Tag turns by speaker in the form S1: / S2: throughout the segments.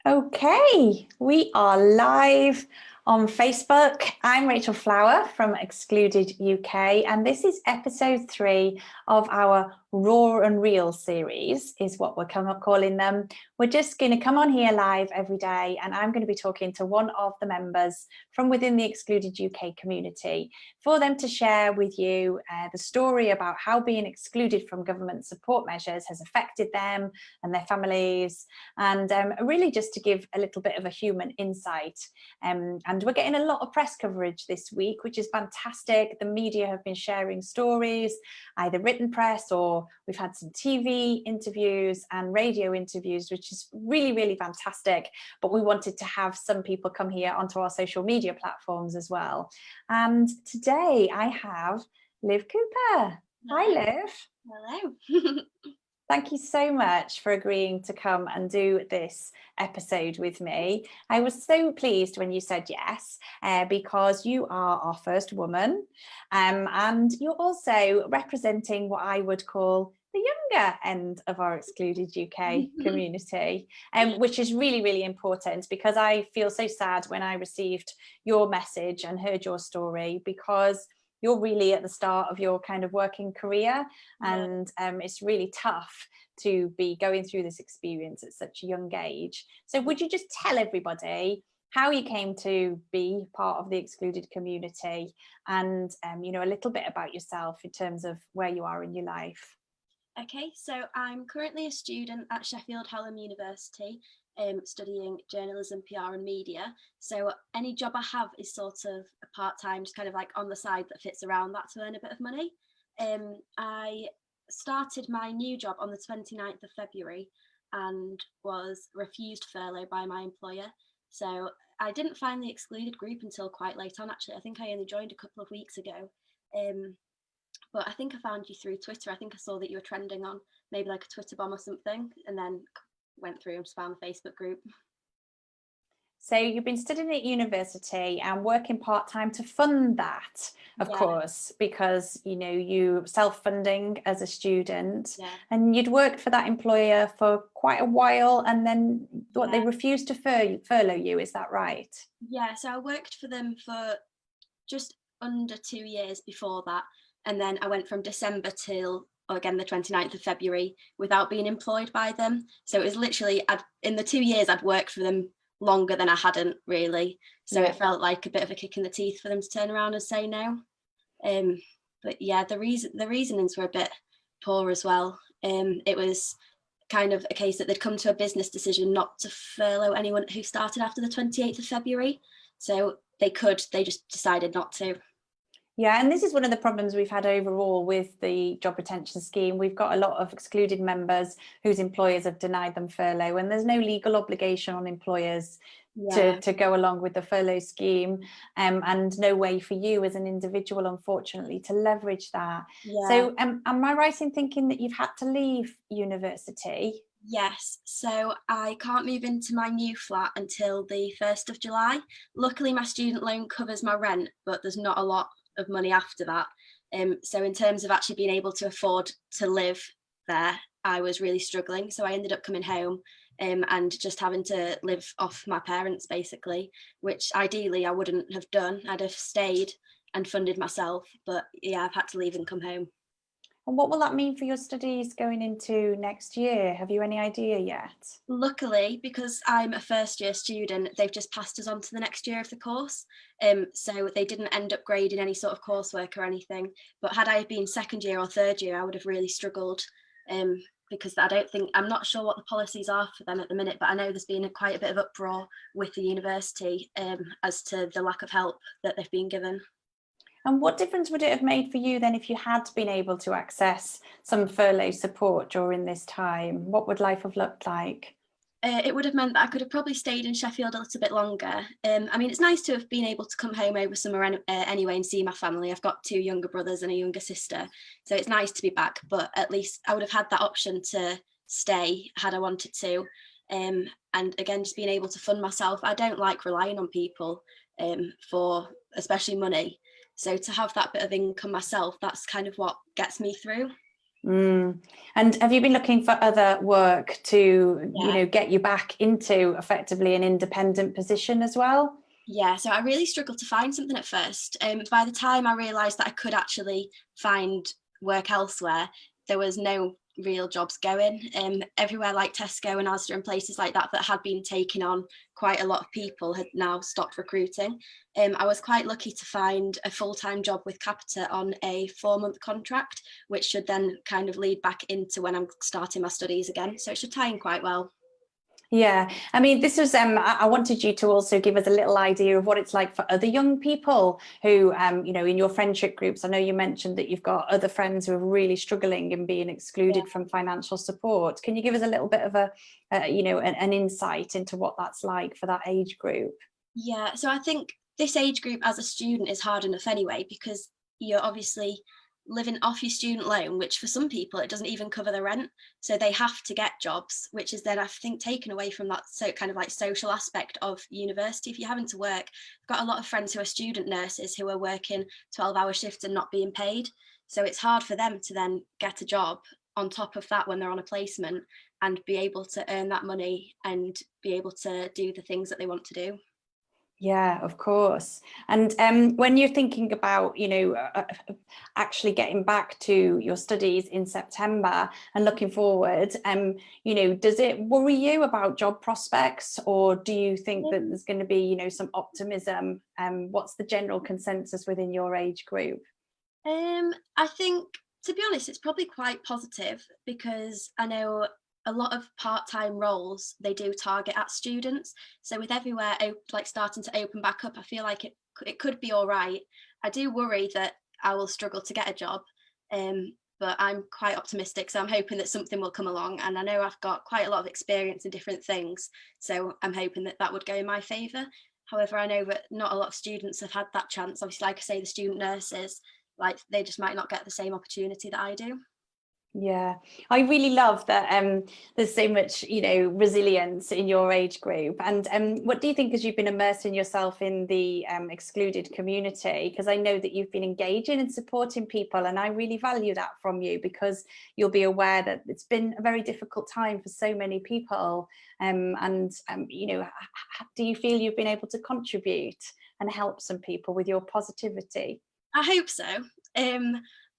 S1: Okay, we are live on Facebook. I'm Rachel Flower from Excluded UK, and this is episode 3 of our Raw and Real series, is what we're calling them. We're just going to come on here live every day, and I'm going to be talking to one of the members from within the Excluded UK community for them to share with you the story about how being excluded from government support measures has affected them and their families, and really just to give a little bit of a human insight. And we're getting a lot of press coverage this week, which is fantastic. The media have been sharing stories, either written press, or we've had some TV interviews and radio interviews, which is really, really fantastic. But we wanted to have some people come here onto our social media platforms as well. And today I have Liv Cooper. Hi, Liv.
S2: Hello.
S1: Thank you so much for agreeing to come and do this episode with me. I was so pleased when you said yes, because you are our first woman, and you're also representing what I would call the younger end of our Excluded UK community, which is really, really important, because I feel so sad when I received your message and heard your story, because you're really at the start of your kind of working career, and it's really tough to be going through this experience at such a young age. So would you just tell everybody how you came to be part of the Excluded community, and you know, a little bit about yourself in terms of where you are in your life?
S2: Okay, so I'm currently a student at Sheffield Hallam University, studying journalism, PR and media. So any job I have is sort of a part-time, just kind of like on the side that fits around that to earn a bit of money. I started my new job on the 29th of February and was refused furlough by my employer. So I didn't find the Excluded group until quite late on, actually. I think I only joined a couple of weeks ago. But I think I found you through Twitter. I think I saw that you were trending on maybe like a Twitter bomb or something, and then went through and just found the Facebook group.
S1: So you've been studying at university and working part-time to fund that, of course, because, you know, you self-funding as a student, and you'd worked for that employer for quite a while, and then they refused to furlough you, is that right?
S2: Yeah, so I worked for them for just under 2 years before that. And then I went from December till, again, the 29th of February without being employed by them. So it was literally, in the 2 years, I'd worked for them longer than I hadn't really. So it felt like a bit of a kick in the teeth for them to turn around and say no. But yeah, the reasonings were a bit poor as well. It was kind of a case that they'd come to a business decision not to furlough anyone who started after the 28th of February. So they just decided not to.
S1: Yeah, and this is one of the problems we've had overall with the job retention scheme. We've got a lot of excluded members whose employers have denied them furlough, and there's no legal obligation on employers to go along with the furlough scheme, and no way for you as an individual, unfortunately, to leverage that. So am I right in thinking that you've had to leave university?
S2: Yes, so I can't move into my new flat until the 1st of July. Luckily, my student loan covers my rent, but there's not a lot of money after that. So in terms of actually being able to afford to live there, I was really struggling. So I ended up coming home and just having to live off my parents, basically, which ideally I wouldn't have done. I'd have stayed and funded myself. But yeah, I've had to leave and come home.
S1: And what will that mean for your studies going into next year? Have you any idea yet?
S2: Luckily, because I'm a first year student, they've just passed us on to the next year of the course. So they didn't end up grading any sort of coursework or anything. But had I been second year or third year, I would have really struggled, because I'm not sure what the policies are for them at the minute, but I know there's been quite a bit of uproar with the university as to the lack of help that they've been given.
S1: And what difference would it have made for you then if you had been able to access some furlough support during this time? What would life have looked like?
S2: It would have meant that I could have probably stayed in Sheffield a little bit longer. I mean, it's nice to have been able to come home over summer anyway and see my family. I've got 2 younger brothers and a younger sister, so it's nice to be back, but at least I would have had that option to stay had I wanted to. And again, just being able to fund myself. I don't like relying on people for especially money. So to have that bit of income myself, that's kind of what gets me through.
S1: And have you been looking for other work to,
S2: Yeah.
S1: get you back into effectively an independent position as well?
S2: Yeah, so I really struggled to find something at first. By the time I realised that I could actually find work elsewhere, there was no real jobs going. Everywhere like Tesco and Asda and places like that that had been taking on quite a lot of people had now stopped recruiting. I was quite lucky to find a full-time job with Capita on a 4-month contract, which should then kind of lead back into when I'm starting my studies again. So it should tie in quite well.
S1: Yeah, I mean, this was, I wanted you to also give us a little idea of what it's like for other young people who, in your friendship groups. I know you mentioned that you've got other friends who are really struggling and being excluded from financial support. Can you give us a little bit of an insight into what that's like for that age group?
S2: Yeah, so I think this age group as a student is hard enough anyway, because you're obviously living off your student loan, which for some people it doesn't even cover the rent, so they have to get jobs, which is then I think taken away from that so kind of like social aspect of university. If you're having to work, I've got a lot of friends who are student nurses who are working 12-hour shifts and not being paid, so it's hard for them to then get a job on top of that when they're on a placement and be able to earn that money and be able to do the things that they want to do.
S1: Yeah, of course. And when you're thinking about, actually getting back to your studies in September and looking forward, does it worry you about job prospects, or do you think that there's going to be, some optimism? What's the general consensus within your age group?
S2: I think, to be honest, it's probably quite positive, because I know a lot of part-time roles they do target at students. So with everywhere like starting to open back up, I feel like it could be all right. I do worry that I will struggle to get a job, but I'm quite optimistic. So I'm hoping that something will come along, and I know I've got quite a lot of experience in different things. So I'm hoping that that would go in my favour. However, I know that not a lot of students have had that chance. Obviously, like I say, the student nurses, like they just might not get the same opportunity that I do.
S1: Yeah, I really love that there's so much, resilience in your age group. And what do you think as you've been immersing yourself in the excluded community? Because I know that you've been engaging and supporting people, and I really value that from you, because you'll be aware that it's been a very difficult time for so many people. Do you feel you've been able to contribute and help some people with your positivity?
S2: I hope so.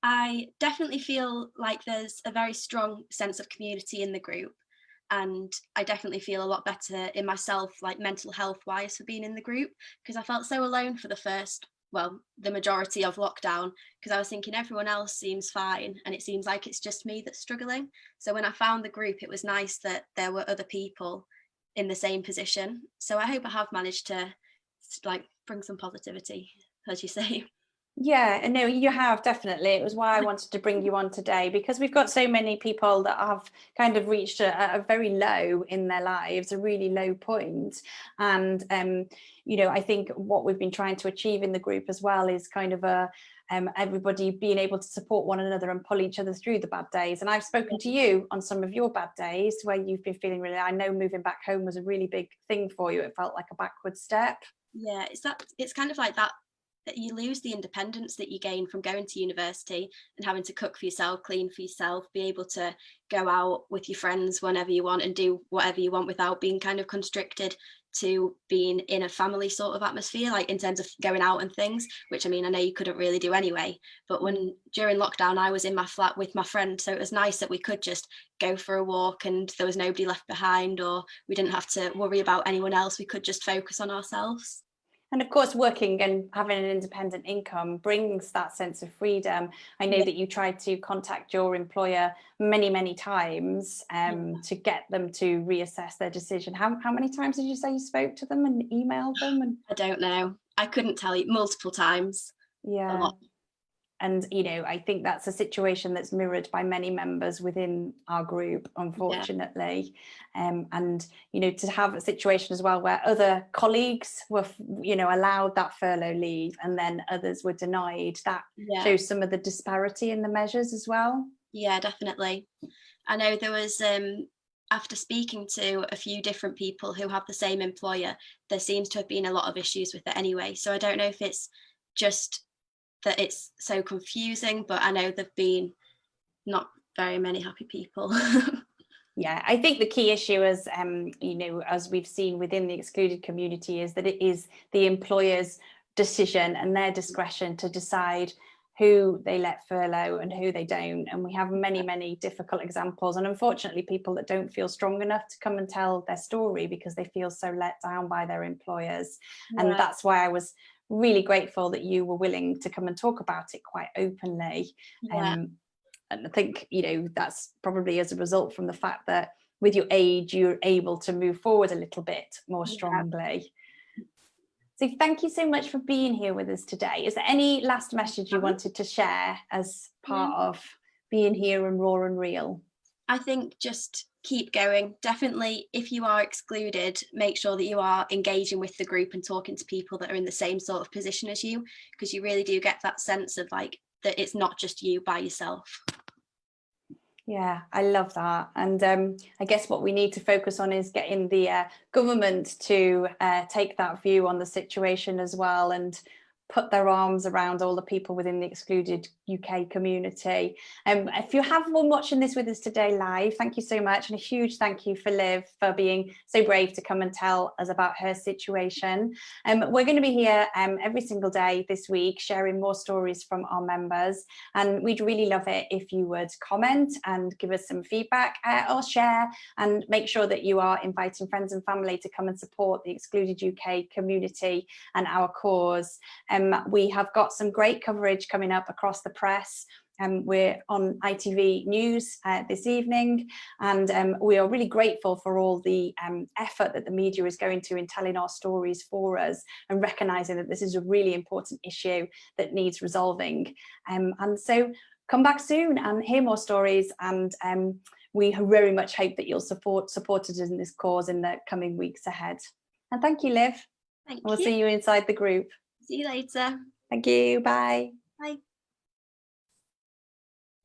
S2: I definitely feel like there's a very strong sense of community in the group, and I definitely feel a lot better in myself, like mental health wise, for being in the group, because I felt so alone for the majority of lockdown, because I was thinking everyone else seems fine and it seems like it's just me that's struggling. So when I found the group, it was nice that there were other people in the same position. So I hope I have managed to like bring some positivity, as you say.
S1: Yeah, no, you have definitely. It was why I wanted to bring you on today, because we've got so many people that have kind of reached a very low in their lives, a really low point. And, I think what we've been trying to achieve in the group as well is kind of everybody being able to support one another and pull each other through the bad days. And I've spoken to you on some of your bad days where you've been feeling really, I know moving back home was a really big thing for you. It felt like a backward step.
S2: Yeah, it's kind of like that you lose the independence that you gain from going to university and having to cook for yourself, clean for yourself, be able to go out with your friends whenever you want and do whatever you want without being kind of constricted to being in a family sort of atmosphere, like in terms of going out and things, which I mean, I know you couldn't really do anyway, but when during lockdown I was in my flat with my friend, so it was nice that we could just go for a walk and there was nobody left behind, or we didn't have to worry about anyone else. We could just focus on ourselves.
S1: And of course, working and having an independent income brings that sense of freedom. I know that you tried to contact your employer many, many times to get them to reassess their decision. How many times did you say you spoke to them and emailed them? And
S2: I don't know. I couldn't tell you, multiple times. A
S1: yeah.
S2: lot.
S1: And, I think that's a situation that's mirrored by many members within our group, unfortunately. And, to have a situation as well where other colleagues were, allowed that furlough leave and then others were denied, that shows some of the disparity in the measures as well.
S2: Yeah, definitely. I know there was, after speaking to a few different people who have the same employer, there seems to have been a lot of issues with it anyway. So I don't know if it's just that it's so confusing, but I know there've been not very many happy people.
S1: Yeah, I think the key issue, as you know, as we've seen within the excluded community, is that it is the employer's decision and their discretion to decide who they let furlough and who they don't. And we have many difficult examples, and unfortunately people that don't feel strong enough to come and tell their story because they feel so let down by their employers. And that's why I was really grateful that you were willing to come and talk about it quite openly. And I think, you know, that's probably as a result from the fact that with your age, you're able to move forward a little bit more strongly. So thank you so much for being here with us today. Is there any last message you wanted to share as part of being here and raw and real?
S2: I think just keep going. Definitely, if you are excluded, make sure that you are engaging with the group and talking to people that are in the same sort of position as you, because you really do get that sense of like that it's not just you by yourself.
S1: Yeah, I love that. And I guess what we need to focus on is getting the government to take that view on the situation as well, and put their arms around all the people within the excluded UK community. If you have one watching this with us today live, thank you so much, and a huge thank you for Liv for being so brave to come and tell us about her situation. We're going to be here every single day this week sharing more stories from our members, and we'd really love it if you would comment and give us some feedback or share, and make sure that you are inviting friends and family to come and support the Excluded UK community and our cause. We have got some great coverage coming up across the press. We're on ITV News this evening, and we are really grateful for all the effort that the media is going to in telling our stories for us and recognising that this is a really important issue that needs resolving. And so come back soon and hear more stories, and we very much hope that you'll support us in this cause in the coming weeks ahead. And thank you, Liv.
S2: Thank you.
S1: We'll see you inside the group.
S2: See you later.
S1: Thank you. Bye.
S2: Bye.